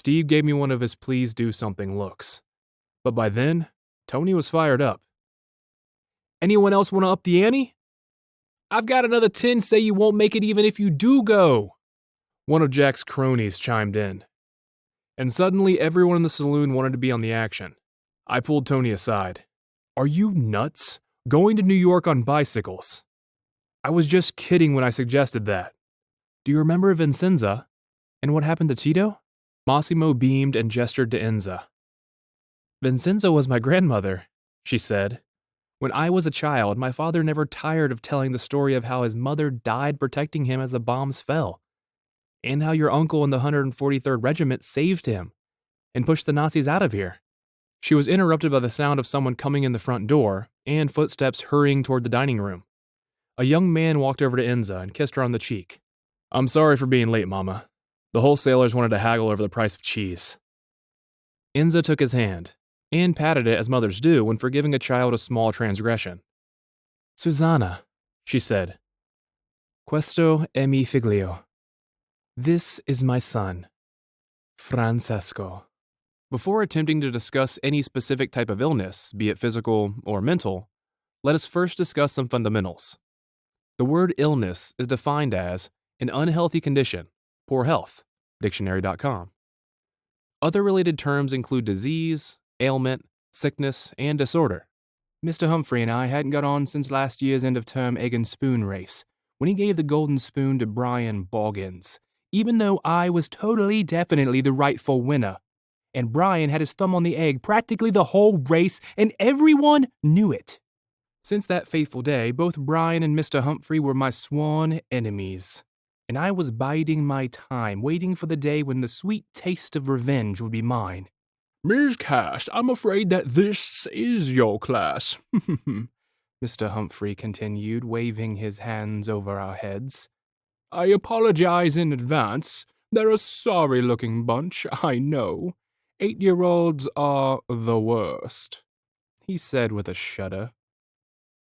Steve gave me one of his please do something looks. But by then, Tony was fired up. Anyone else want to up the ante? I've got another 10 say you won't make it even if you do go. One of Jack's cronies chimed in. And suddenly everyone in the saloon wanted to be on the action. I pulled Tony aside. Are you nuts? Going to New York on bicycles? I was just kidding when I suggested that. Do you remember Vincenza? And what happened to Tito? Massimo beamed and gestured to Enza. Vincenza was my grandmother, she said. When I was a child, my father never tired of telling the story of how his mother died protecting him as the bombs fell, and how your uncle in the 143rd Regiment saved him and pushed the Nazis out of here. She was interrupted by the sound of someone coming in the front door and footsteps hurrying toward the dining room. A young man walked over to Enza and kissed her on the cheek. I'm sorry for being late, Mama. The wholesalers wanted to haggle over the price of cheese. Enza took his hand and patted it as mothers do when forgiving a child a small transgression. Susanna, she said. Questo è mi figlio. This is my son, Francesco. Before attempting to discuss any specific type of illness, be it physical or mental, let us first discuss some fundamentals. The word illness is defined as an unhealthy condition, poor health, dictionary.com. Other related terms include disease, ailment, sickness, and disorder. Mr. Humphrey and I hadn't got on since last year's end-of-term egg and spoon race, when he gave the golden spoon to Brian Boggins, even though I was totally definitely the rightful winner. And Brian had his thumb on the egg practically the whole race, and everyone knew it. Since that fateful day, both Brian and Mr. Humphrey were my sworn enemies, and I was biding my time, waiting for the day when the sweet taste of revenge would be mine. Ms. Cast, I'm afraid that this is your class, Mr. Humphrey continued, waving his hands over our heads. I apologize in advance. They're a sorry-looking bunch, I know. 8-year-olds are the worst, he said with a shudder.